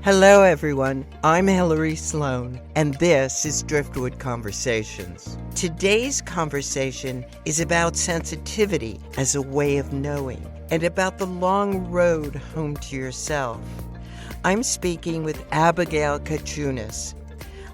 Hello, everyone. I'm Hillary Sloan, and this is Driftwood Conversations. Today's conversation is about sensitivity as a way of knowing and about the long road home to yourself. I'm speaking with Abigail Kochunas,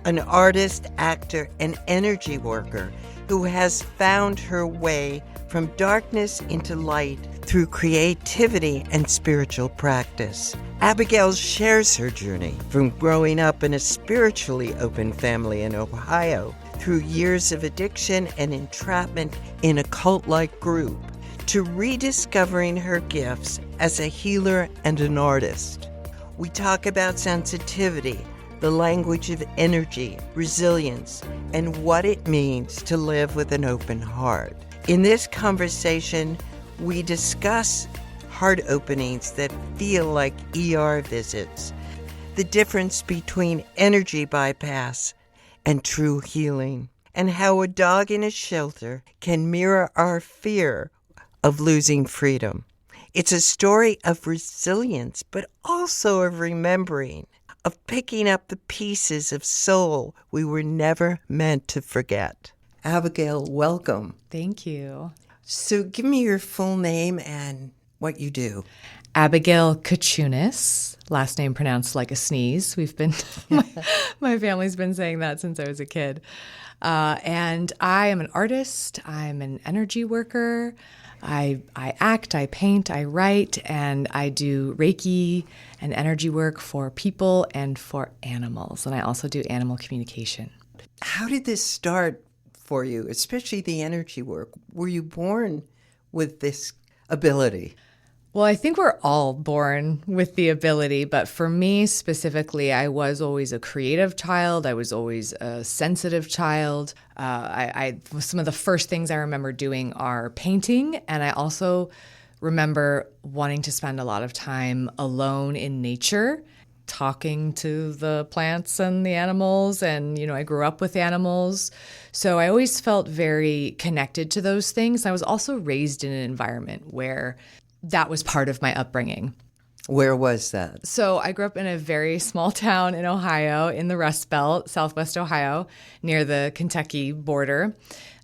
an artist, actor, and energy worker who has found her way from darkness into light through creativity and spiritual practice. Abigail shares her journey from growing up in a spiritually open family in Ohio through years of addiction and entrapment in a cult-like group to rediscovering her gifts as a healer and an artist. We talk about sensitivity, the language of energy, resilience, and what it means to live with an open heart. In this conversation, we discuss heart openings that feel like ER visits, the difference between energy bypass and true healing, and how a dog in a shelter can mirror our fear of losing freedom. It's a story of resilience, but also of remembering, of picking up the pieces of soul we were never meant to forget. Abigail, welcome. Thank you. So give me your full name and what you do. Abigail Kochunas, last name pronounced like a sneeze. My family's been saying that since I was a kid. And I am an artist. I'm an energy worker. I act, I paint, I write, and I do Reiki and energy work for people and for animals. And I also do animal communication. How did this start for you, especially the energy work? Were you born with this ability? Well, I think we're all born with the ability, but for me specifically, I was always a creative child. I was always a sensitive child. Some of the first things I remember doing are painting, and I also remember wanting to spend a lot of time alone in nature, talking to the plants and the animals, and I grew up with animals. So I always felt very connected to those things. I was also raised in an environment where that was part of my upbringing. Where was that? So I grew up in a very small town in Ohio, in the Rust Belt, Southwest Ohio, near the Kentucky border.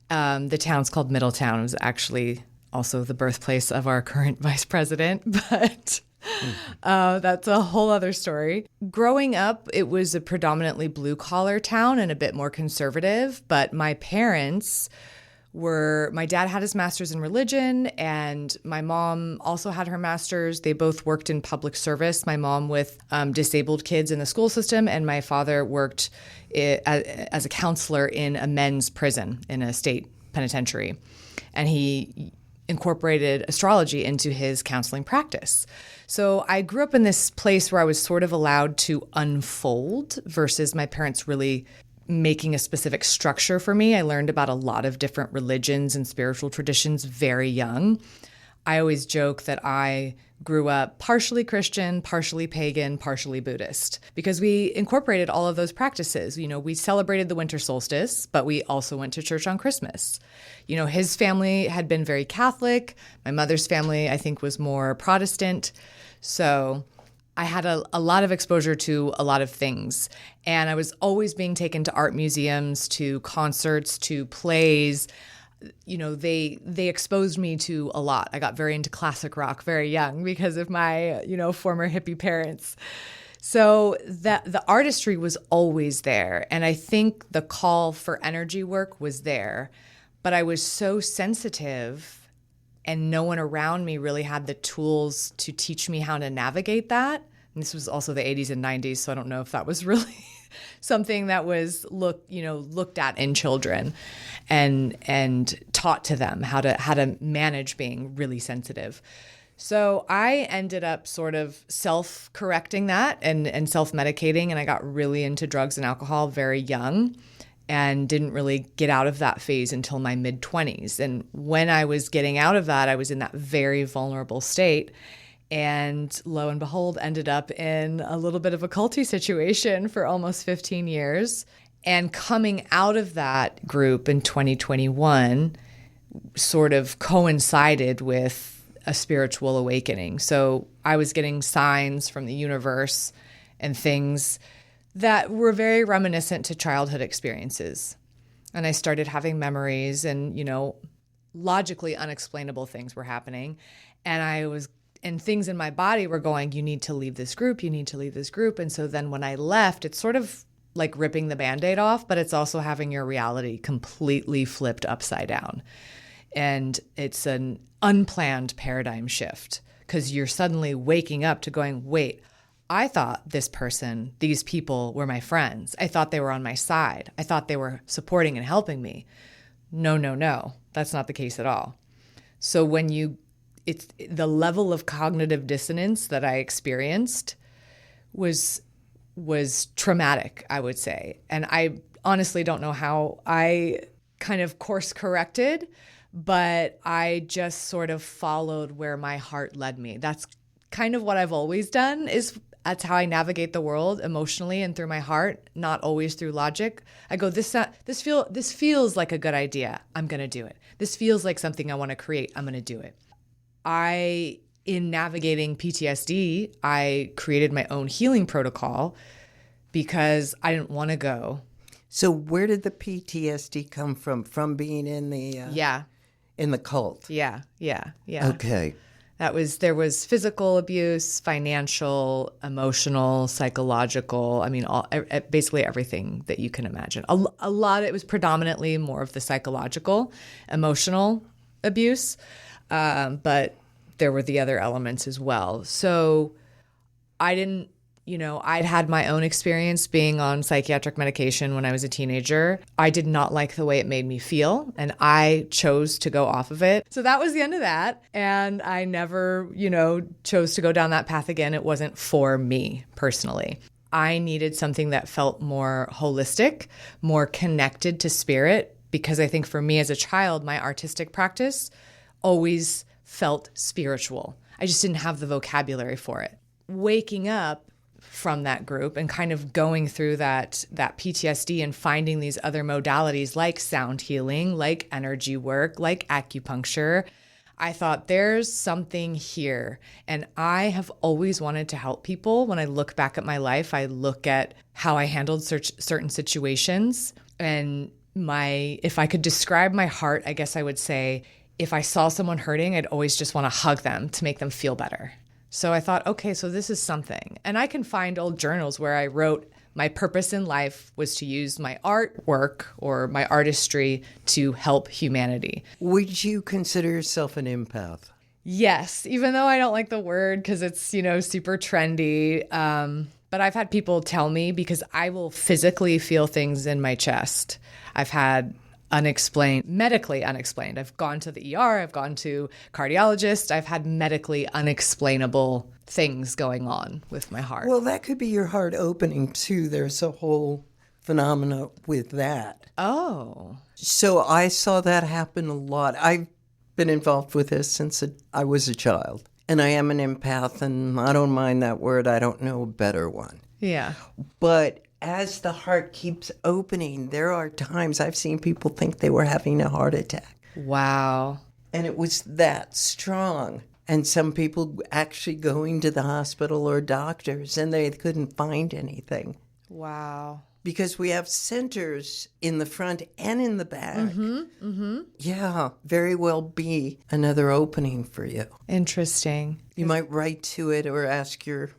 The town's called Middletown. It was actually also the birthplace of our current vice president, but that's a whole other story. Growing up, it was a predominantly blue-collar town and a bit more conservative, but my dad had his master's in religion, and my mom also had her master's. They both worked in public service, my mom with disabled kids in the school system, and my father worked as a counselor in a men's prison in a state penitentiary. And he incorporated astrology into his counseling practice. So I grew up in this place where I was sort of allowed to unfold versus my parents really making a specific structure for me. I learned about a lot of different religions and spiritual traditions very young. I always joke that I grew up partially Christian, partially pagan, partially Buddhist, because we incorporated all of those practices. We celebrated the winter solstice, but we also went to church on Christmas. His family had been very Catholic. My mother's family, I think, was more Protestant. So I had a lot of exposure to a lot of things, and I was always being taken to art museums, to concerts, to plays. They exposed me to a lot. I got very into classic rock very young because of my, former hippie parents. So the artistry was always there, and I think the call for energy work was there, but I was so sensitive and no one around me really had the tools to teach me how to navigate that. And this was also the 80s and 90s, so I don't know if that was really something that was looked at in children and taught to them how to manage being really sensitive. So I ended up sort of self-correcting that and self-medicating, and I got really into drugs and alcohol very young, and didn't really get out of that phase until my mid-20s. And when I was getting out of that, I was in that very vulnerable state, and lo and behold, ended up in a little bit of a culty situation for almost 15 years. And coming out of that group in 2021 sort of coincided with a spiritual awakening. So I was getting signs from the universe and things that were very reminiscent to childhood experiences. And I started having memories and, logically unexplainable things were happening. And things in my body were going, you need to leave this group, you need to leave this group. And so then when I left, it's sort of like ripping the Band-Aid off, but it's also having your reality completely flipped upside down. And it's an unplanned paradigm shift because you're suddenly waking up to going, wait, I thought this person, these people were my friends. I thought they were on my side. I thought they were supporting and helping me. No, that's not the case at all. So it's the level of cognitive dissonance that I experienced was traumatic, I would say. And I honestly don't know how I kind of course corrected, but I just sort of followed where my heart led me. That's kind of what I've always done. That's how I navigate the world emotionally and through my heart, not always through logic. I go, this feels like a good idea. I'm going to do it. This feels like something I want to create. I'm going to do it. In navigating PTSD, I created my own healing protocol because I didn't want to go. So where did the PTSD come from? From being in the in the cult? Yeah. Okay. There was physical abuse, financial, emotional, psychological. I mean, basically everything that you can imagine. A lot. It was predominantly more of the psychological, emotional abuse, but there were the other elements as well. So I didn't. I'd had my own experience being on psychiatric medication when I was a teenager. I did not like the way it made me feel, and I chose to go off of it. So that was the end of that. And I never, chose to go down that path again. It wasn't for me personally. I needed something that felt more holistic, more connected to spirit, because I think for me as a child, my artistic practice always felt spiritual. I just didn't have the vocabulary for it. Waking up from that group and kind of going through that PTSD and finding these other modalities like sound healing, like energy work, like acupuncture, I thought there's something here. And I have always wanted to help people. When I look back at my life, I look at how I handled certain situations. And if I could describe my heart, I guess I would say, if I saw someone hurting, I'd always just want to hug them to make them feel better. So I thought, okay, so this is something. And I can find old journals where I wrote my purpose in life was to use my artwork or my artistry to help humanity. Would you consider yourself an empath? Yes, even though I don't like the word because it's, super trendy. But I've had people tell me because I will physically feel things in my chest. I've had medically unexplained. I've gone to the ER, I've gone to cardiologist, I've had medically unexplainable things going on with my heart. Well, that could be your heart opening too. There's a whole phenomena with that. Oh. So I saw that happen a lot. I've been involved with this since I was a child. And I am an empath, and I don't mind that word. I don't know a better one. Yeah. But as the heart keeps opening, there are times I've seen people think they were having a heart attack. Wow. And it was that strong. And some people actually going to the hospital or doctors, and they couldn't find anything. Wow. Because we have centers in the front and in the back. Mm-hmm. Mm-hmm. Yeah, very well be another opening for you. Interesting. You might write to it or ask your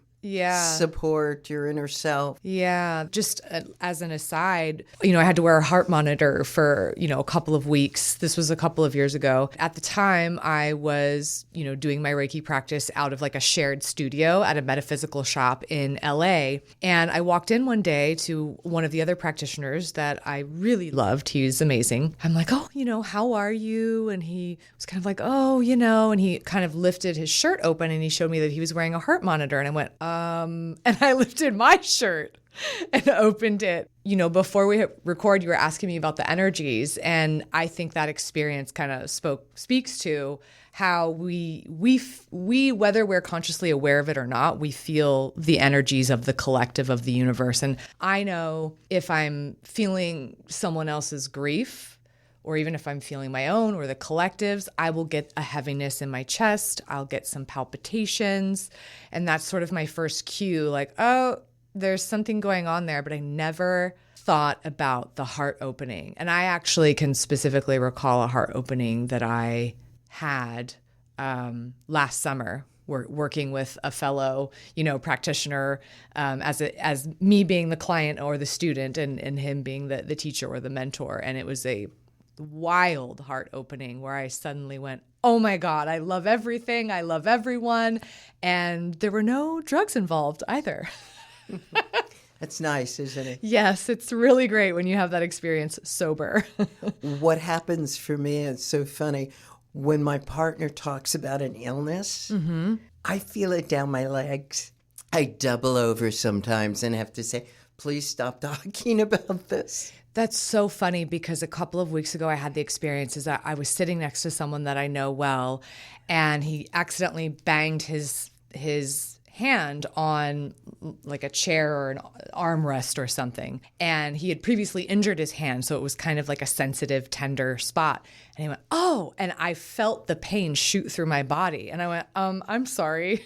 support, your inner self. Yeah. Just as an aside, I had to wear a heart monitor for, a couple of weeks. This was a couple of years ago. At the time, I was, doing my Reiki practice out of like a shared studio at a metaphysical shop in LA. And I walked in one day to one of the other practitioners that I really loved. He was amazing. I'm like, oh, how are you? And he was kind of like, oh, and he kind of lifted his shirt open and he showed me that he was wearing a heart monitor. And I went, and I lifted my shirt and opened it. Before we hit record, you were asking me about the energies. And I think that experience kind of speaks to how we, whether we're consciously aware of it or not, we feel the energies of the collective of the universe. And I know if I'm feeling someone else's grief, or even if I'm feeling my own or the collectives, I will get a heaviness in my chest. I'll get some palpitations. And that's sort of my first cue, like, oh, there's something going on there, but I never thought about the heart opening. And I actually can specifically recall a heart opening that I had last summer. Working with a fellow, practitioner, as me being the client or the student, and him being the teacher or the mentor. And it was a wild heart opening where I suddenly went, oh my God, I love everything. I love everyone. And there were no drugs involved either. That's nice, isn't it? Yes, it's really great when you have that experience sober. What happens for me is so funny. When my partner talks about an illness, I feel it down my legs. I double over sometimes and have to say, please stop talking about this. That's so funny because a couple of weeks ago I had the experience is that I was sitting next to someone that I know well, and he accidentally banged his hand on like a chair or an armrest or something. And he had previously injured his hand, so it was kind of like a sensitive, tender spot. And he went, oh, and I felt the pain shoot through my body. And I went, I'm sorry.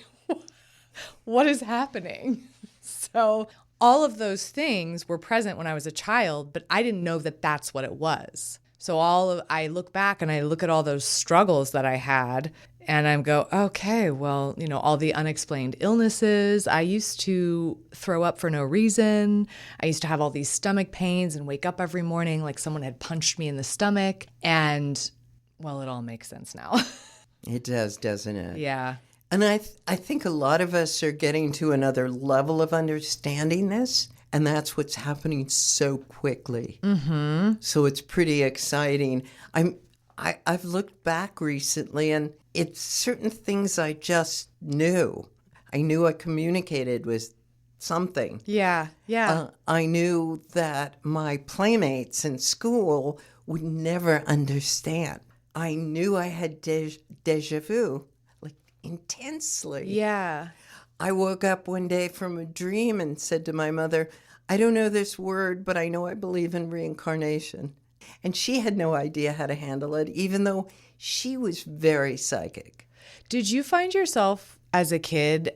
What is happening? So all of those things were present when I was a child, but I didn't know that that's what it was. So I look back and I look at all those struggles that I had, and I go, okay, well, all the unexplained illnesses. I used to throw up for no reason. I used to have all these stomach pains and wake up every morning like someone had punched me in the stomach. And, well, it all makes sense now. It does, doesn't it? Yeah. And I think a lot of us are getting to another level of understanding this, and that's what's happening so quickly. Mm-hmm. So it's pretty exciting. I've looked back recently, and it's certain things I just knew. I knew I communicated with something. Yeah, yeah. I knew that my playmates in school would never understand. I knew I had déjà vu, like intensely. Yeah. I woke up one day from a dream and said to my mother, I don't know this word, but I know I believe in reincarnation. And she had no idea how to handle it, even though she was very psychic. Did you find yourself as a kid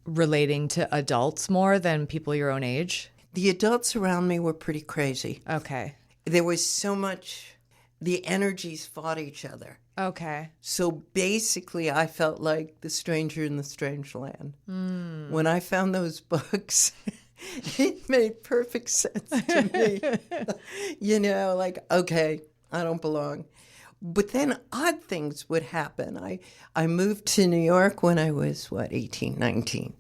relating to adults more than people your own age? The adults around me were pretty crazy. Okay. There was so much, the energies fought each other. Okay. So basically, I felt like the stranger in the strange land. Mm. When I found those books, it made perfect sense to me. Like, okay, I don't belong. But then odd things would happen. I moved to New York when I was, 19?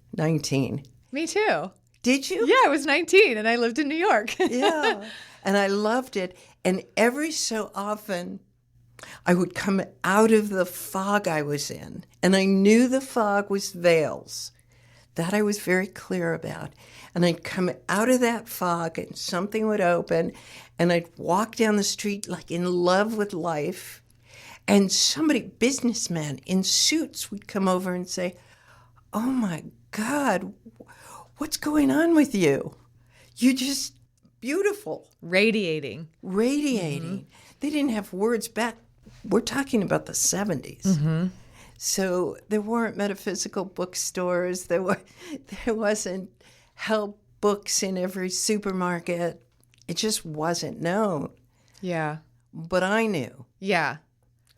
Me too. Did you? Yeah, I was 19 and I lived in New York. Yeah. And I loved it. And every so often, I would come out of the fog I was in. And I knew the fog was veils. That I was very clear about. And I'd come out of that fog and something would open. And I'd walk down the street like in love with life. And businessmen in suits would come over and say, oh my God, what's going on with you? You're just beautiful. Radiating. Mm-hmm. They didn't have words back. We're talking about the 70s. Mm-hmm. So there weren't metaphysical bookstores. There wasn't help books in every supermarket. It just wasn't known. Yeah. But I knew. Yeah.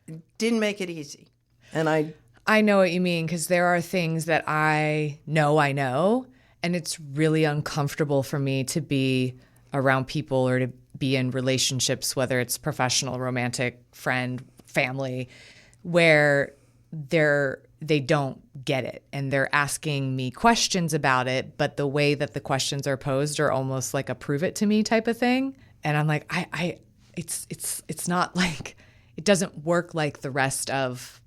It didn't make it easy. And I know what you mean, because there are things that I know, and it's really uncomfortable for me to be around people or to be in relationships, whether it's professional, romantic, friend, family, where they don't get it and they're asking me questions about it, but the way that the questions are posed are almost like a prove it to me type of thing. And I'm like, it's not like, it doesn't work like the rest of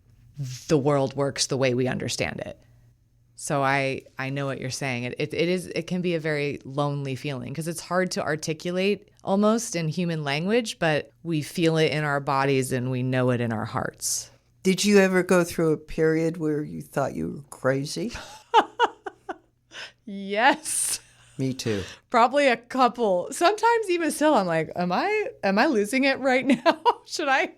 the world works the way we understand it. So I know what you're saying. It can be a very lonely feeling because it's hard to articulate almost in human language, but we feel it in our bodies and we know it in our hearts. Did you ever go through a period where you thought you were crazy? Yes. Me too. Probably a couple. Sometimes even still, I'm like, am I losing it right now? Should I?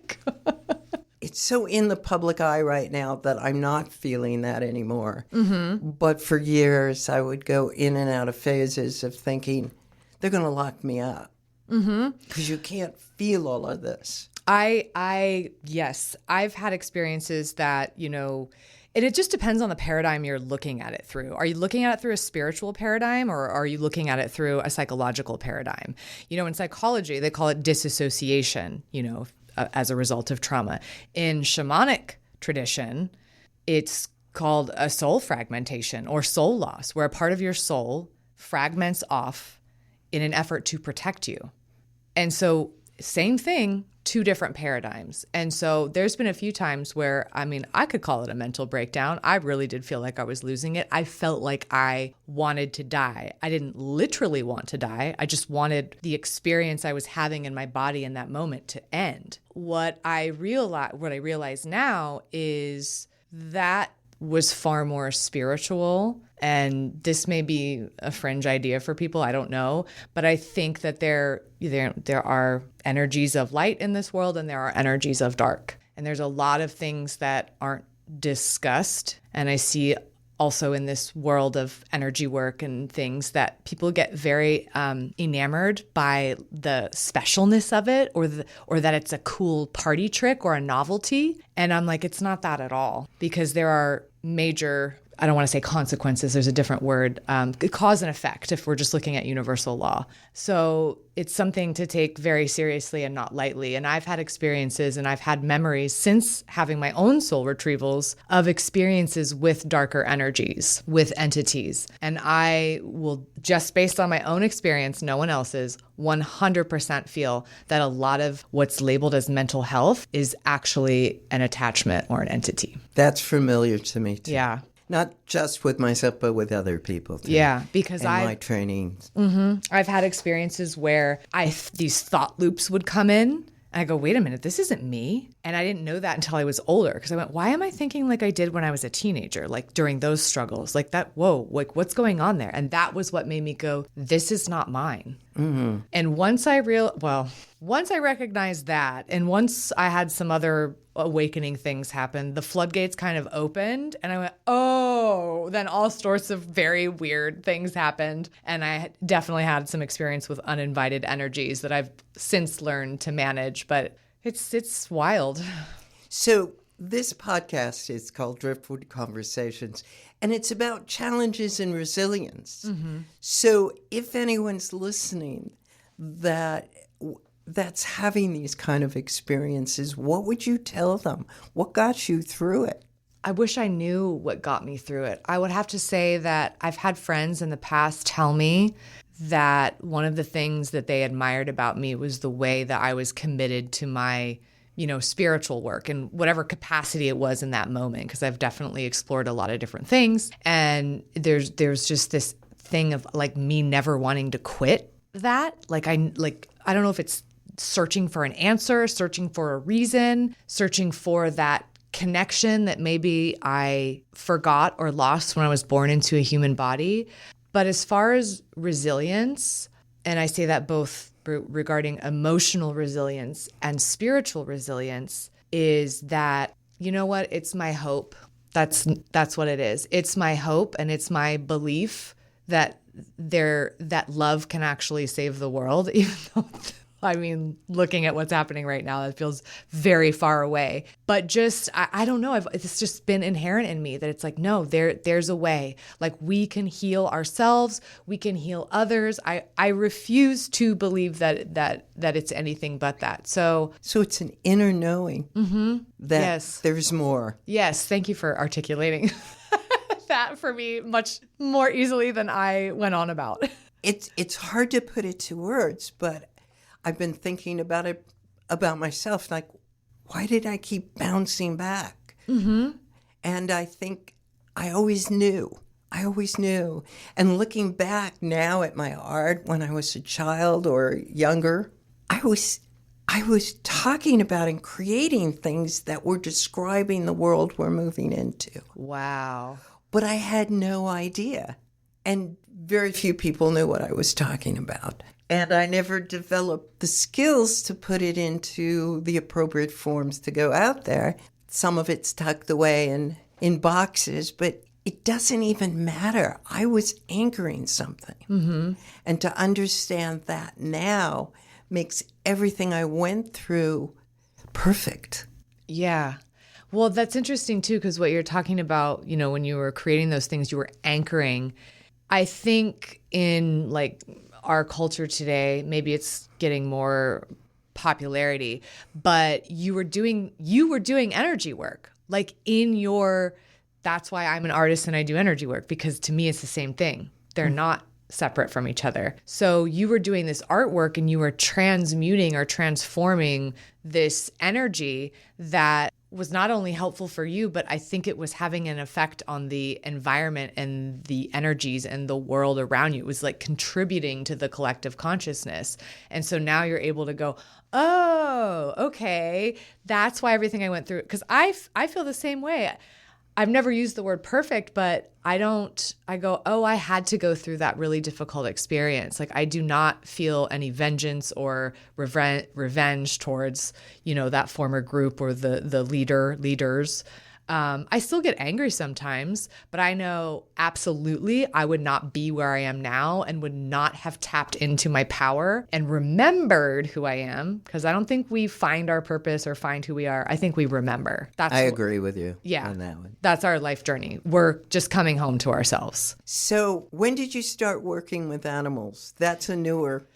it's so in the public eye right now that I'm not feeling that anymore. Mm-hmm. But for years, I would go in and out of phases of thinking, they're going to lock me up. Because you can't feel all of this. Yes, I've had experiences that, and it just depends on the paradigm you're looking at it through. Are you looking at it through a spiritual paradigm, or are you looking at it through a psychological paradigm? In psychology, they call it disassociation, as a result of trauma. In shamanic tradition, it's called a soul fragmentation or soul loss, where a part of your soul fragments off in an effort to protect you. And so same thing, two different paradigms. And so there's been a few times where, I could call it a mental breakdown. I really did feel like I was losing it. I felt like I wanted to die. I didn't literally want to die. I just wanted the experience I was having in my body in that moment to end. What I realize now is that was far more spiritual. And this may be a fringe idea for people, I don't know. But I think that there are energies of light in this world and there are energies of dark. And there's a lot of things that aren't discussed. And I see also in this world of energy work and things that people get very enamored by the specialness of it, or that it's a cool party trick or a novelty. And I'm like, it's not that at all, because there are major, I don't want to say consequences, there's a different word, cause and effect if we're just looking at universal law. So it's something to take very seriously and not lightly. And I've had experiences and I've had memories since having my own soul retrievals of experiences with darker energies, with entities. And I will, just based on my own experience, no one else's, 100% feel that a lot of what's labeled as mental health is actually an attachment or an entity. That's familiar to me too. Yeah. Not just with myself, but with other people too. Yeah, because my training. I've had experiences where these thought loops would come in, and I go, wait a minute, this isn't me. And I didn't know that until I was older, because I went, why am I thinking like I did when I was a teenager, like during those struggles, like that, whoa, like what's going on there? And that was what made me go, this is not mine. Mm-hmm. And once I recognized that, and once I had some other awakening things happen, the floodgates kind of opened, and I went, oh, then all sorts of very weird things happened. And I definitely had some experience with uninvited energies that I've since learned to manage, but it's wild. So this podcast is called Driftwood Conversations, and it's about challenges and resilience. Mm-hmm. So if anyone's listening that's having these kind of experiences, what would you tell them? What got you through it? I wish I knew what got me through it. I would have to say that I've had friends in the past tell me that one of the things that they admired about me was the way that I was committed to my, spiritual work in whatever capacity it was in that moment, because I've definitely explored a lot of different things. And there's just this thing of like me never wanting to quit that. I don't know if it's searching for an answer, searching for a reason, searching for that connection that maybe I forgot or lost when I was born into a human body. But as far as resilience, and I say that both regarding emotional resilience and spiritual resilience, is that, you know what, it's my hope. That's what it is. It's my hope, and it's my belief that that love can actually save the world, even though, looking at what's happening right now, it feels very far away. But just, I don't know, it's just been inherent in me that it's like, no, there's a way. Like, we can heal ourselves, we can heal others. I refuse to believe that it's anything but that. So it's an inner knowing that yes. There's more. Yes, thank you for articulating that for me much more easily than I went on about. It's hard to put it to words, but I've been thinking about it, about myself, like, why did I keep bouncing back? Mm-hmm. And I think I always knew. And looking back now at my art when I was a child or younger, I was talking about and creating things that were describing the world we're moving into. Wow. But I had no idea. And very few people knew what I was talking about. And I never developed the skills to put it into the appropriate forms to go out there. Some of it's tucked away in boxes, but it doesn't even matter. I was anchoring something. Mm-hmm. And to understand that now makes everything I went through perfect. Yeah. Well, that's interesting too, because what you're talking about, when you were creating those things, you were anchoring. I think in like our culture today, maybe it's getting more popularity, but you were doing energy work. Like that's why I'm an artist and I do energy work, because to me it's the same thing. They're not separate from each other. So you were doing this artwork and you were transmuting or transforming this energy that was not only helpful for you, but I think it was having an effect on the environment and the energies and the world around you. It was like contributing to the collective consciousness. And so now you're able to go, oh, okay, that's why everything I went through, because I feel the same way. I've never used the word perfect, but I go, oh, I had to go through that really difficult experience. Like I do not feel any vengeance or revenge towards, that former group or the leaders. I still get angry sometimes, but I know absolutely I would not be where I am now and would not have tapped into my power and remembered who I am, because I don't think we find our purpose or find who we are. I think we remember. I agree with you on that one. That's our life journey. We're just coming home to ourselves. So when did you start working with animals? That's a newer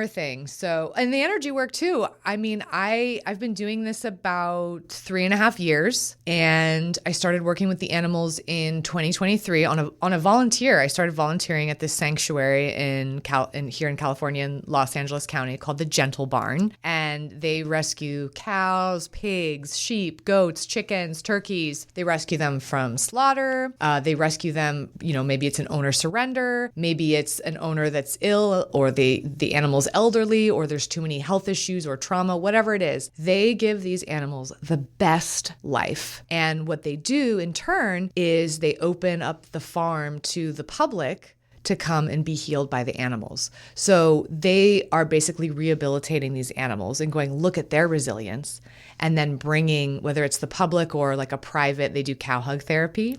thing. So, and the energy work too. I mean, I've been doing this about 3.5 years, and I started working with the animals in 2023 on a volunteer. I started volunteering at this sanctuary here in California in Los Angeles County called the Gentle Barn, and they rescue cows, pigs, sheep, goats, chickens, turkeys. They rescue them from slaughter. They rescue them, maybe it's an owner surrender, maybe it's an owner that's ill, or the animal's elderly, or there's too many health issues or trauma, whatever it is. They give these animals the best life. And what they do in turn is they open up the farm to the public to come and be healed by the animals. So they are basically rehabilitating these animals and going, look at their resilience, and then bringing, whether it's the public or like a private, they do cow hug therapy.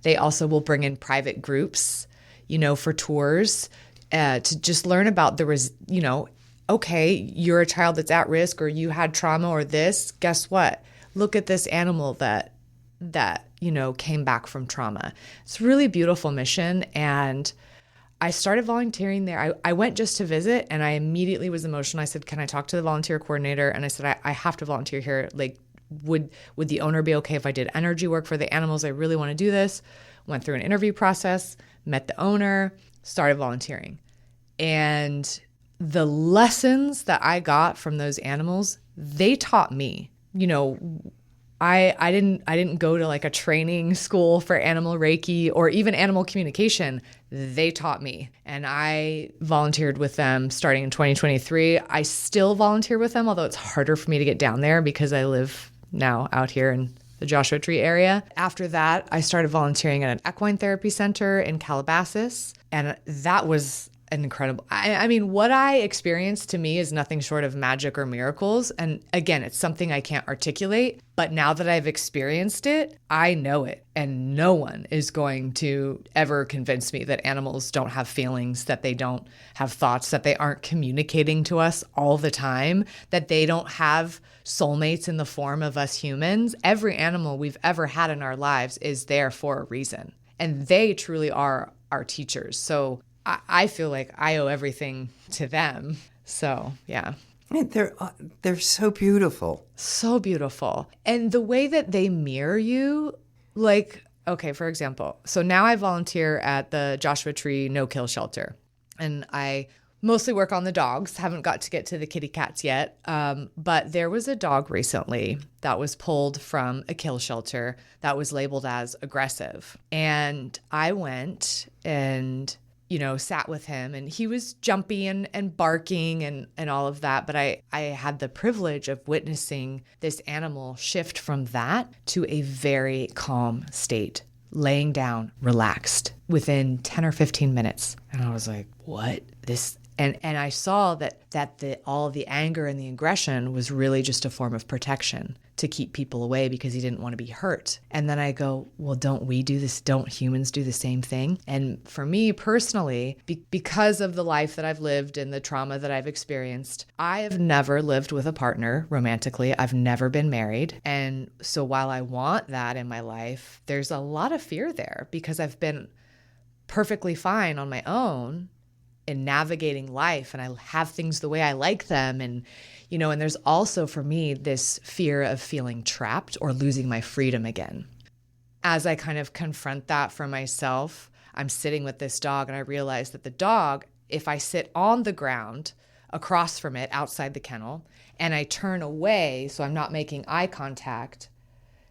They also will bring in private groups, for tours, to just learn about okay, you're a child that's at risk, or you had trauma or this, guess what? Look at this animal that came back from trauma. It's a really beautiful mission. And I started volunteering there. I went just to visit, and I immediately was emotional. I said, can I talk to the volunteer coordinator? And I said, I have to volunteer here. Like, would the owner be okay if I did energy work for the animals? I really want to do this. Went through an interview process, met the owner, started volunteering. And the lessons that I got from those animals, they taught me. I didn't go to like a training school for animal Reiki or even animal communication. They taught me, and I volunteered with them starting in 2023. I still volunteer with them, although it's harder for me to get down there because I live now out here in the Joshua Tree area. After that, I started volunteering at an equine therapy center in Calabasas, and that was incredible. I mean, what I experienced to me is nothing short of magic or miracles. And again, it's something I can't articulate, but now that I've experienced it, I know it. And no one is going to ever convince me that animals don't have feelings, that they don't have thoughts, that they aren't communicating to us all the time, that they don't have soulmates in the form of us humans. Every animal we've ever had in our lives is there for a reason. And they truly are our teachers. So I feel like I owe everything to them. So, yeah. They're so beautiful. So beautiful. And the way that they mirror you, like, okay, for example, so now I volunteer at the Joshua Tree no-kill shelter. And I mostly work on the dogs. Haven't got to the kitty cats yet. But there was a dog recently that was pulled from a kill shelter that was labeled as aggressive. And I went and sat with him, and he was jumpy and barking and all of that. But I had the privilege of witnessing this animal shift from that to a very calm state, laying down, relaxed within 10 or 15 minutes. And I was like, what? And I saw that all the anger and the aggression was really just a form of protection to keep people away because he didn't want to be hurt. And then I go, well, don't we do this? Don't humans do the same thing? And for me personally, because of the life that I've lived and the trauma that I've experienced, I have never lived with a partner romantically. I've never been married. And so while I want that in my life, there's a lot of fear there because I've been perfectly fine on my own in navigating life, and I have things the way I like them. And, and there's also for me this fear of feeling trapped or losing my freedom again. As I kind of confront that for myself, I'm sitting with this dog and I realize that the dog, if I sit on the ground across from it outside the kennel and I turn away so I'm not making eye contact,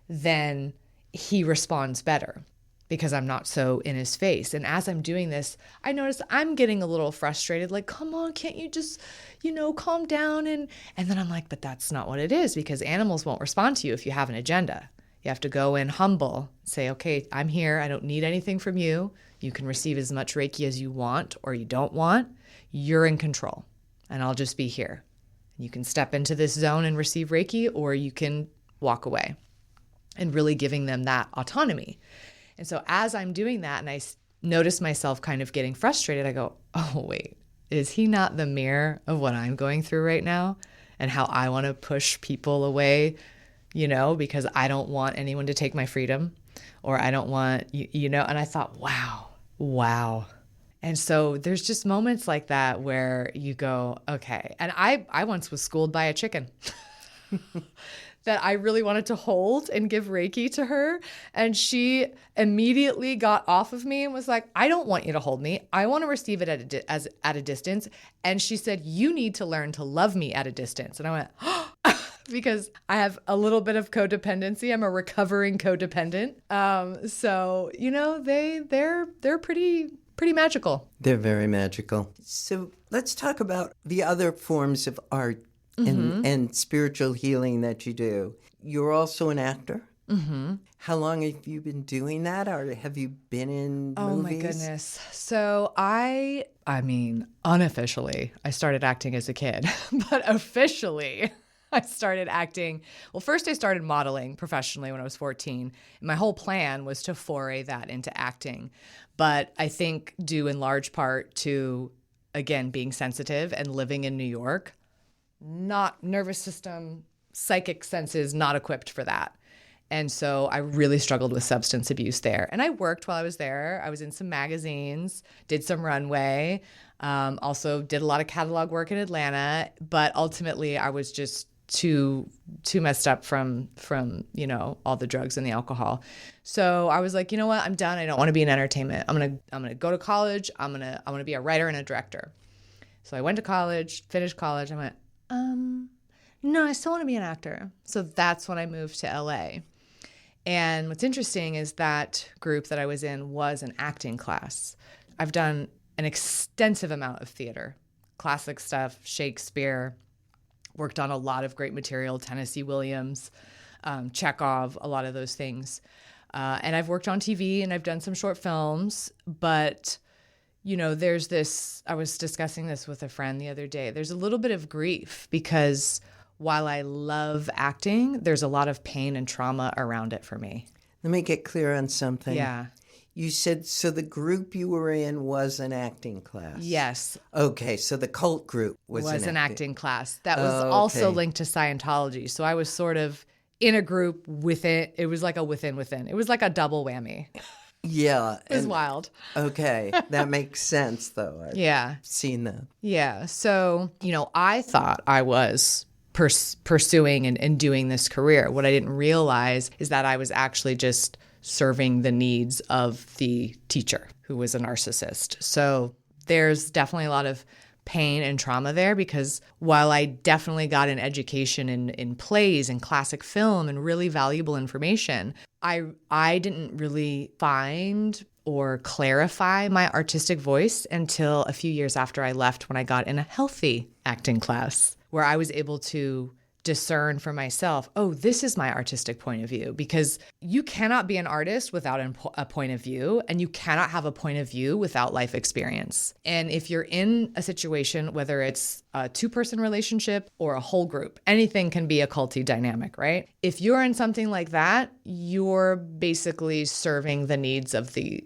then he responds better, because I'm not so in his face. And as I'm doing this, I notice I'm getting a little frustrated, like, come on, can't you just, calm down? And then I'm like, but that's not what it is, because animals won't respond to you if you have an agenda. You have to go in humble, say, okay, I'm here. I don't need anything from you. You can receive as much Reiki as you want or you don't want. You're in control, and I'll just be here. You can step into this zone and receive Reiki, or you can walk away, and really giving them that autonomy. And so as I'm doing that and I notice myself kind of getting frustrated, I go, oh, wait, is he not the mirror of what I'm going through right now and how I want to push people away, because I don't want anyone to take my freedom, or I don't want, and I thought, wow. And so there's just moments like that where you go, okay. And I once was schooled by a chicken. That I really wanted to hold and give Reiki to her. And she immediately got off of me and was like, I don't want you to hold me. I want to receive it at a distance. And she said, you need to learn to love me at a distance. And I went, because I have a little bit of codependency. I'm a recovering codependent. So, they're pretty magical. They're very magical. So let's talk about the other forms of art and spiritual healing that you do. You're also an actor. Mm-hmm. How long have you been doing that, or have you been in movies? Oh my goodness. So I mean, unofficially, I started acting as a kid, but officially I started acting. Well, first I started modeling professionally when I was 14. My whole plan was to foray that into acting, but I think due in large part to, again, being sensitive and living in New York, not nervous system, psychic senses, not equipped for that. And so I really struggled with substance abuse there. And I worked while I was there. I was in some magazines, did some runway, also did a lot of catalog work in Atlanta. But ultimately, I was just too messed up from all the drugs and the alcohol. So I was like, you know what? I'm done. I don't want to be in entertainment. I'm gonna go to college. I'm gonna be a writer and a director. So I went to college, finished college. I went, no, I still want to be an actor. So that's when I moved to LA. And what's interesting is that group that I was in was an acting class. I've done an extensive amount of theater, classic stuff, Shakespeare, worked on a lot of great material, Tennessee Williams, Chekhov, a lot of those things. And I've worked on TV and I've done some short films, but there's this, I was discussing this with a friend the other day. There's a little bit of grief because while I love acting, there's a lot of pain and trauma around it for me. Let me get clear on something. Yeah. You said, so the group you were in was an acting class? Yes. Okay, so the cult group was an acting class. That was also linked to Scientology. So I was sort of in a group within, it was like a within. It was like a double whammy. Yeah. It was wild. Okay. That makes sense, though. I've seen that. Yeah. So, I thought I was pursuing and doing this career. What I didn't realize is that I was actually just serving the needs of the teacher who was a narcissist. So there's definitely a lot of pain and trauma there, because while I definitely got an education in plays and classic film and really valuable information, I didn't really find or clarify my artistic voice until a few years after I left, when I got in a healthy acting class where I was able to discern for myself, oh, this is my artistic point of view, because you cannot be an artist without a point of view, and you cannot have a point of view without life experience. And if you're in a situation, whether it's a two-person relationship or a whole group, anything can be a culty dynamic, right? If you're in something like that, you're basically serving the needs of the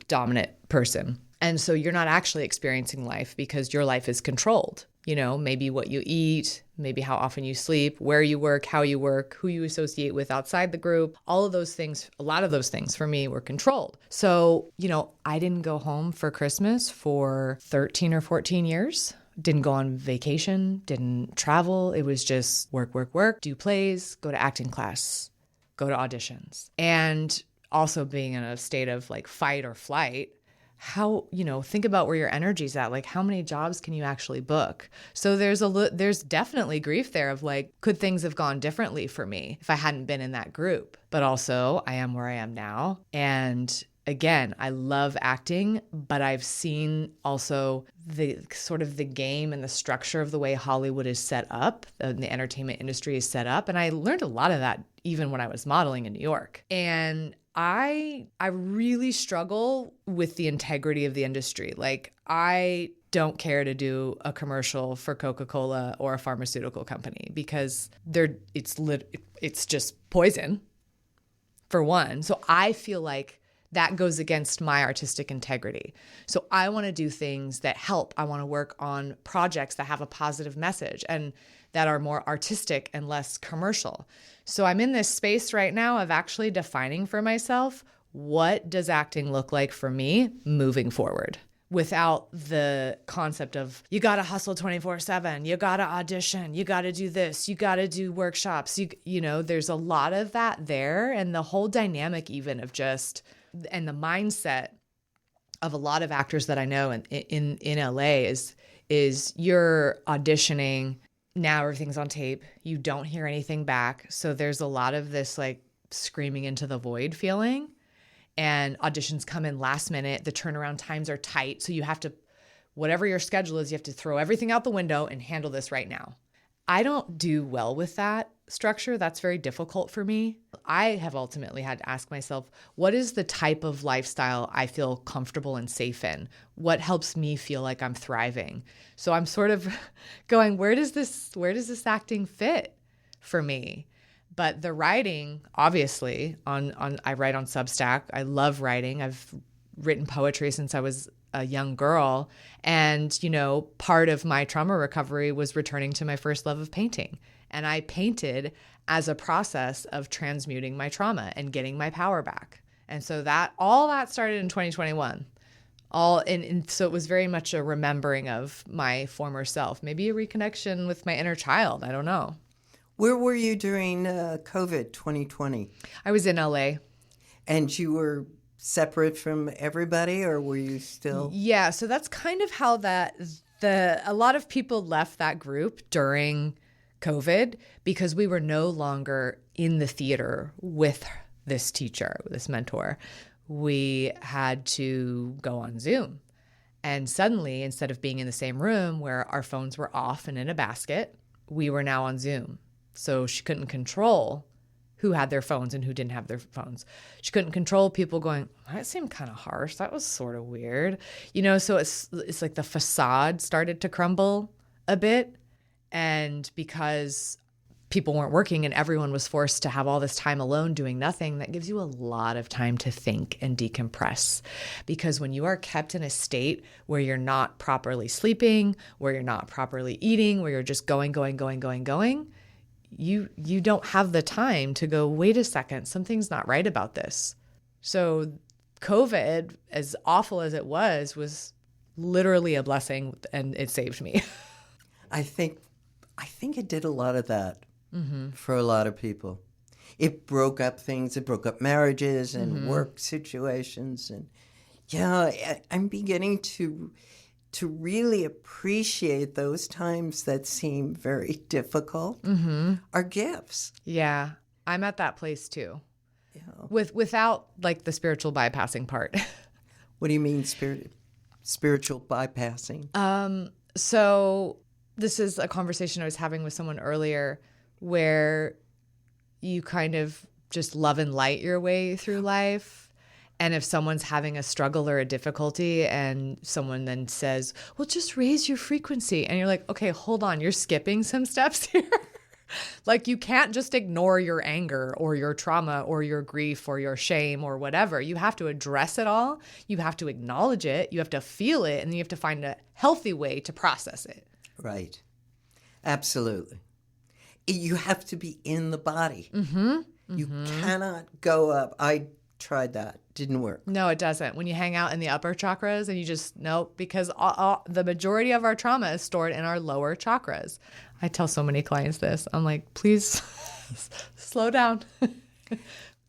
dominant person. And so you're not actually experiencing life, because your life is controlled. Maybe what you eat, maybe how often you sleep, where you work, how you work, who you associate with outside the group. All of those things, a lot of those things for me were controlled. So, I didn't go home for Christmas for 13 or 14 years. Didn't go on vacation, didn't travel. It was just work, work, work, do plays, go to acting class, go to auditions. And also being in a state of like fight or flight, think about where your energy's at. Like, how many jobs can you actually book? So there's definitely grief there of like, could things have gone differently for me if I hadn't been in that group? But also, I am where I am now. And again, I love acting, but I've seen also the sort of the game and the structure of the way Hollywood is set up, the entertainment industry is set up. And I learned a lot of that even when I was modeling in New York. And I really struggle with the integrity of the industry. Like, I don't care to do a commercial for Coca-Cola or a pharmaceutical company, because it's just poison, for one. So I feel like that goes against my artistic integrity. So I want to do things that help. I want to work on projects that have a positive message and that are more artistic and less commercial. So I'm in this space right now of actually defining for myself, what does acting look like for me moving forward? Without the concept of, you got to hustle 24/7, you got to audition, you got to do this, you got to do workshops. There's a lot of that there. And the whole dynamic even of and the mindset of a lot of actors that I know in LA is you're auditioning, now everything's on tape, you don't hear anything back. So there's a lot of this like screaming into the void feeling, and auditions come in last minute. The turnaround times are tight. So you have to, whatever your schedule is, you have to throw everything out the window and handle this right now. I don't do well with that structure. That's very difficult for me. I have ultimately had to ask myself, what is the type of lifestyle I feel comfortable and safe in? What helps me feel like I'm thriving? So I'm sort of going, where does this acting fit for me? But the writing, obviously, I write on Substack. I love writing. I've written poetry since I was a young girl. And, part of my trauma recovery was returning to my first love of painting. And I painted as a process of transmuting my trauma and getting my power back. And so all that started in 2021. And so it was very much a remembering of my former self, maybe a reconnection with my inner child. I don't know. Where were you during COVID 2020? I was in LA. And you were separate from everybody, or were you still? Yeah, so that's kind of how a lot of people left that group during COVID, because we were no longer in the theater with this teacher, this mentor. We had to go on Zoom. And suddenly, instead of being in the same room where our phones were off and in a basket, we were now on Zoom. So she couldn't control who had their phones and who didn't have their phones. She couldn't control people going, that seemed kind of harsh. That was sort of weird. So it's like the facade started to crumble a bit. And because people weren't working and everyone was forced to have all this time alone doing nothing, that gives you a lot of time to think and decompress. Because when you are kept in a state where you're not properly sleeping, where you're not properly eating, where you're just going, you don't have the time to go, wait a second, something's not right about this. So COVID, as awful as it was literally a blessing, and it saved me. I think it did a lot of that for a lot of people. It broke up things. It broke up marriages and work situations. And I'm beginning to really appreciate those times that seem very difficult are gifts. Yeah, I'm at that place too. Yeah. Without like the spiritual bypassing part. What do you mean spiritual bypassing? So This is a conversation I was having with someone earlier where you kind of just love and light your way through life. And if someone's having a struggle or a difficulty and someone then says, well, just raise your frequency. And you're like, okay, hold on, you're skipping some steps here. Like, you can't just ignore your anger or your trauma or your grief or your shame or whatever. You have to address it all. You have to acknowledge it. You have to feel it. And then you have to find a healthy way to process it. Right. Absolutely. You have to be in the body. You cannot go up. I tried that. Didn't work. No, it doesn't. When you hang out in the upper chakras and you just, nope, because the majority of our trauma is stored in our lower chakras. I tell so many clients this. I'm like, please slow down.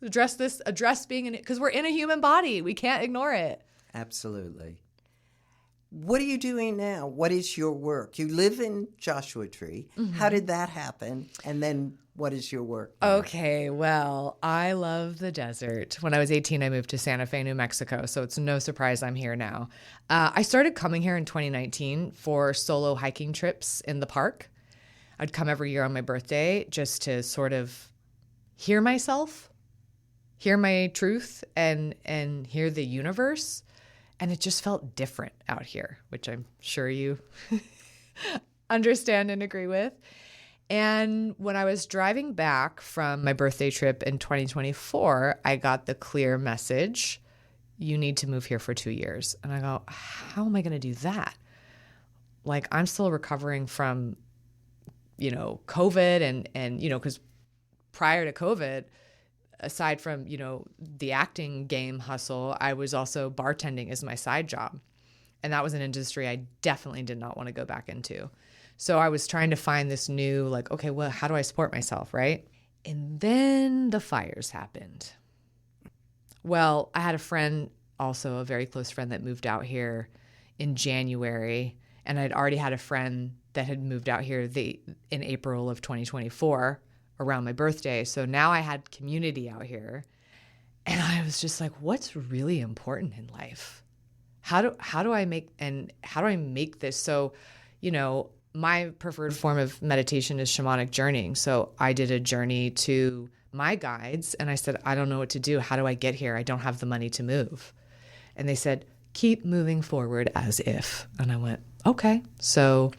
Address being in it, because we're in a human body. We can't ignore it. Absolutely. What are you doing now? What is your work? You live in Joshua Tree. How did that happen? And then what is your work now? Okay, well, I love the desert. When I was 18, I moved to Santa Fe, New Mexico, so it's no surprise I'm here now. I started coming here in 2019 for solo hiking trips in the park. I'd come every year on my birthday just to sort of hear myself, hear my truth, and hear the universe. And it just felt different out here, which I'm sure you understand and agree with. And when I was driving back from my birthday trip in 2024, I got the clear message, you need to move here for 2 years. And I go, how am I going to do that? Like, I'm still recovering from, COVID and because prior to COVID, aside from, the acting game hustle, I was also bartending as my side job. And that was an industry I definitely did not want to go back into. So I was trying to find this new, okay, well, how do I support myself, right? And then the fires happened. Well, I had a friend, also a very close friend, that moved out here in January. And I'd already had a friend that had moved out here in April of 2024 around my birthday. So now I had community out here. And I was just like, what's really important in life? How do I make this? So, my preferred form of meditation is shamanic journeying. So I did a journey to my guides and I said, I don't know what to do. How do I get here? I don't have the money to move. And they said, keep moving forward as if. And I went, okay. So,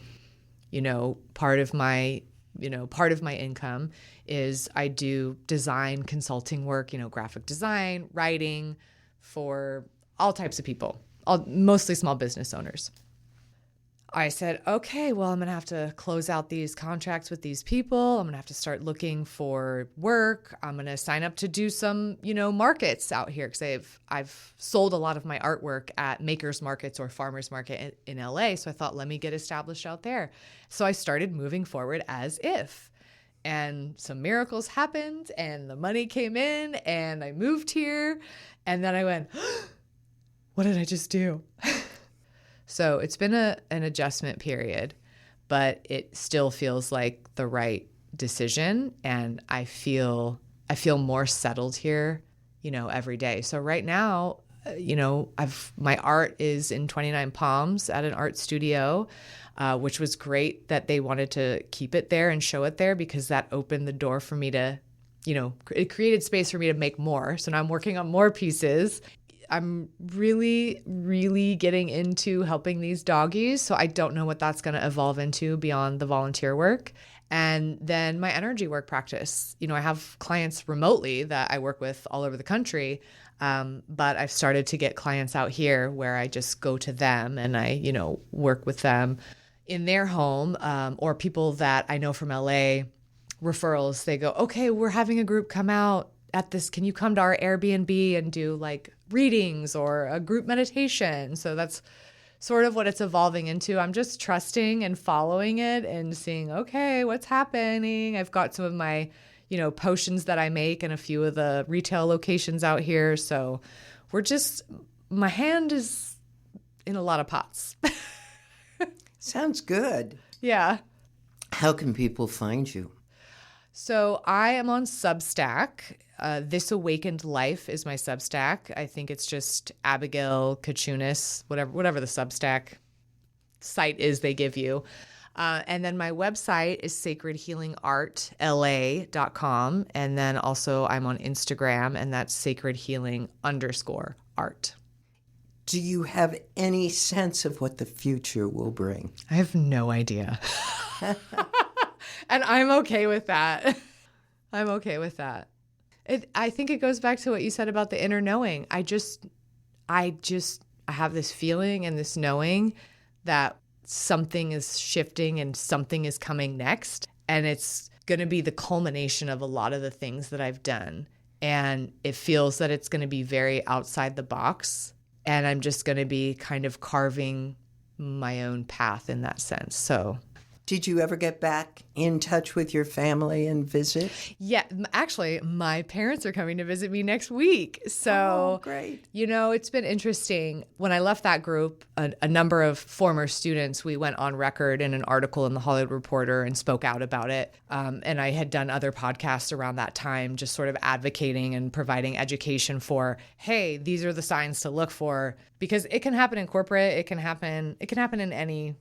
part of my income is I do design consulting work, graphic design, writing for all types of people, mostly small business owners. I said, okay, well, I'm going to have to close out these contracts with these people. I'm going to have to start looking for work. I'm going to sign up to do some, markets out here because I've sold a lot of my artwork at makers markets or farmers market in LA. So I thought, let me get established out there. So I started moving forward as if. And some miracles happened and the money came in and I moved here. And then I went, what did I just do? So it's been an adjustment period, but it still feels like the right decision. And I feel more settled here, every day. So right now, my art is in 29 Palms at an art studio, which was great that they wanted to keep it there and show it there because that opened the door for me to, it created space for me to make more. So now I'm working on more pieces. I'm really, really getting into helping these doggies. So I don't know what that's going to evolve into beyond the volunteer work. And then my energy work practice. I have clients remotely that I work with all over the country. But I've started to get clients out here where I just go to them and I, work with them in their home, or people that I know from LA, referrals. They go, okay, we're having a group come out at this. Can you come to our Airbnb and do readings or a group meditation? So that's sort of what it's evolving into. I'm just trusting and following it and seeing, okay, what's happening? I've got some of my, potions that I make in a few of the retail locations out here. So my hand is in a lot of pots. Sounds good. Yeah. How can people find you? So I am on Substack. This Awakened Life is my Substack. I think it's just Abigail Kochunas, whatever the Substack site is they give you. And then my website is sacredhealingartla.com. And then also I'm on Instagram, and that's sacredhealing_art. Do you have any sense of what the future will bring? I have no idea. And I'm okay with that. I'm okay with that. I think it goes back to what you said about the inner knowing. I have this feeling and this knowing that something is shifting and something is coming next. And it's going to be the culmination of a lot of the things that I've done. And it feels that it's going to be very outside the box. And I'm just going to be kind of carving my own path in that sense. So, did you ever get back in touch with your family and visit? Yeah, actually, my parents are coming to visit me next week. So, great. It's been interesting. When I left that group, a number of former students, we went on record in an article in the Hollywood Reporter and spoke out about it. And I had done other podcasts around that time, just sort of advocating and providing education for, hey, these are the signs to look for, because it can happen in corporate. It can happen in any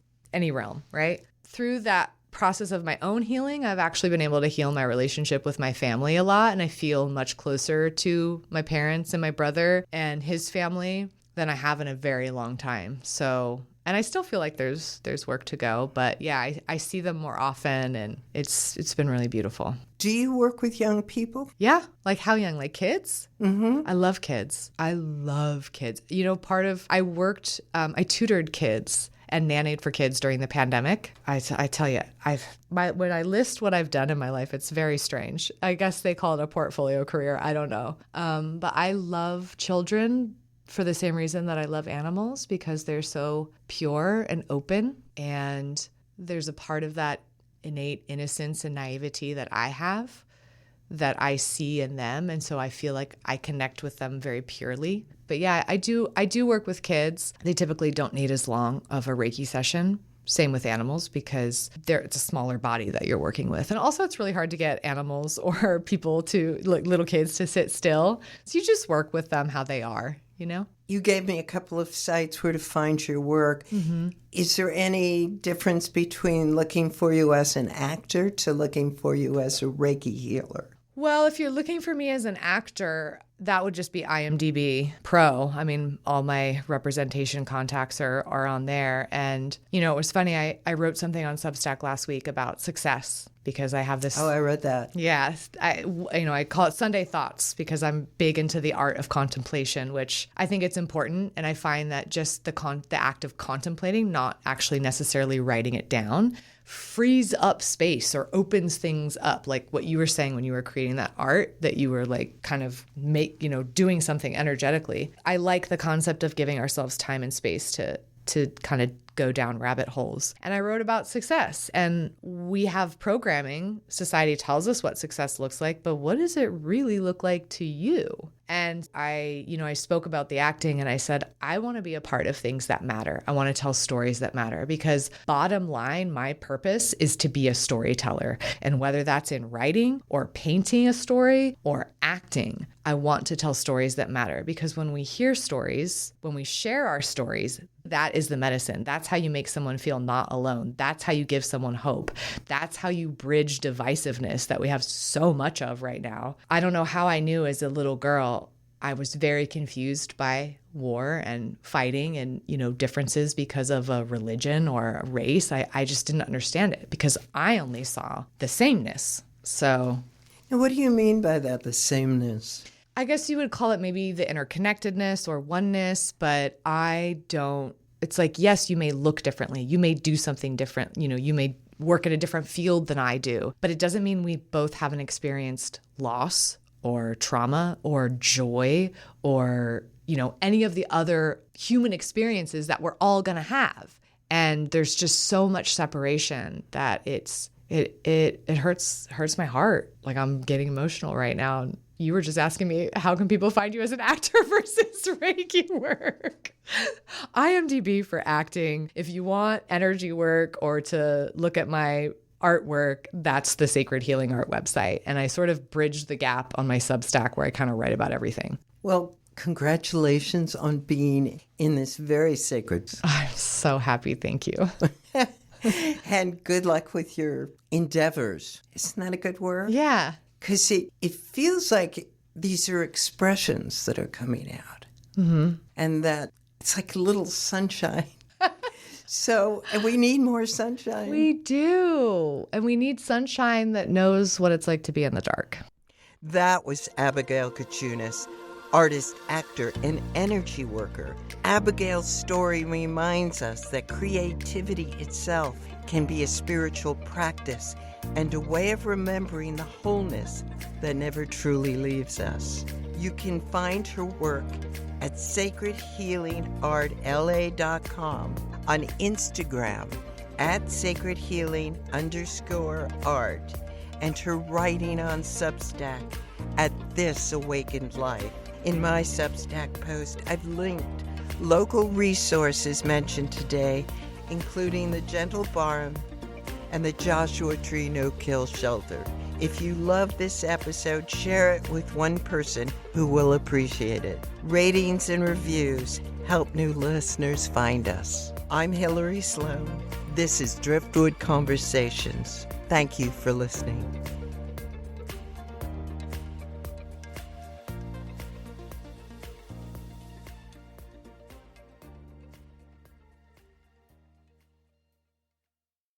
realm, right? Through that process of my own healing, I've actually been able to heal my relationship with my family a lot. And I feel much closer to my parents and my brother and his family than I have in a very long time. So, and I still feel like there's work to go, but yeah, I see them more often, and it's been really beautiful. Do you work with young people? Yeah. Like how young? Like kids? Mm-hmm. I love kids. I tutored kids and nannied for kids during the pandemic. I tell you, when I list what I've done in my life, it's very strange. I guess they call it a portfolio career. I don't know. But I love children for the same reason that I love animals, because they're so pure and open. And there's a part of that innate innocence and naivety that I have that I see in them. And so I feel like I connect with them very purely. But yeah, I do work with kids. They typically don't need as long of a Reiki session. Same with animals, because it's a smaller body that you're working with. And also it's really hard to get animals or people little kids to sit still. So you just work with them how they are, You gave me a couple of sites where to find your work. Mm-hmm. Is there any difference between looking for you as an actor to looking for you as a Reiki healer? Well, if you're looking for me as an actor, that would just be IMDb Pro. I mean, all my representation contacts are on there. And, it was funny. I wrote something on Substack last week about success, because I have this. Oh, I read that. Yeah. I call it Sunday Thoughts, because I'm big into the art of contemplation, which I think it's important. And I find that just the act of contemplating, not actually necessarily writing it down, frees up space or opens things up. Like what you were saying when you were creating that art, that you were like kind of doing something energetically. I like the concept of giving ourselves time and space to kind of go down rabbit holes. And I wrote about success, and we have programming. Society tells us what success looks like, but what does it really look like to you? And I spoke about the acting, and I said, I want to be a part of things that matter. I want to tell stories that matter, because bottom line, my purpose is to be a storyteller. And whether that's in writing or painting a story or acting, I want to tell stories that matter, because when we hear stories, when we share our stories, that is the medicine. That's how you make someone feel not alone. That's how you give someone hope. That's how you bridge divisiveness that we have so much of right now. I don't know how I knew as a little girl. I was very confused by war and fighting and, differences because of a religion or a race. I just didn't understand it, because I only saw the sameness. So. And what do you mean by that, the sameness? I guess you would call it maybe the interconnectedness or oneness, but I don't. It's like, yes, you may look differently. You may do something different. You may work at a different field than I do, but it doesn't mean we both haven't experienced loss or trauma or joy or, any of the other human experiences that we're all going to have. And there's just so much separation that it hurts my heart. Like, I'm getting emotional right now. You were just asking me, how can people find you as an actor versus Reiki work? IMDb for acting. If you want energy work or to look at my artwork, that's the Sacred Healing Art website. And I sort of bridged the gap on my Substack where I kind of write about everything. Well, congratulations on being in this very sacred. I'm so happy. Thank you. And good luck with your endeavors. Isn't that a good word? Yeah. Because it feels like these are expressions that are coming out. Mm-hmm. And that it's like a little sunshine. So, and we need more sunshine. We do. And we need sunshine that knows what it's like to be in the dark. That was Abigail Kochunas, artist, actor, and energy worker. Abigail's story reminds us that creativity itself can be a spiritual practice and a way of remembering the wholeness that never truly leaves us. You can find her work at sacredhealingartla.com, on Instagram at sacredhealing_art, and her writing on Substack at This Awakened Life. In my Substack post, I've linked local resources mentioned today, including the Gentle Barn and the Joshua Tree No-Kill Shelter. If you love this episode, share it with one person who will appreciate it. Ratings and reviews help new listeners find us. I'm Hillary Sloan. This is Driftwood Conversations. Thank you for listening.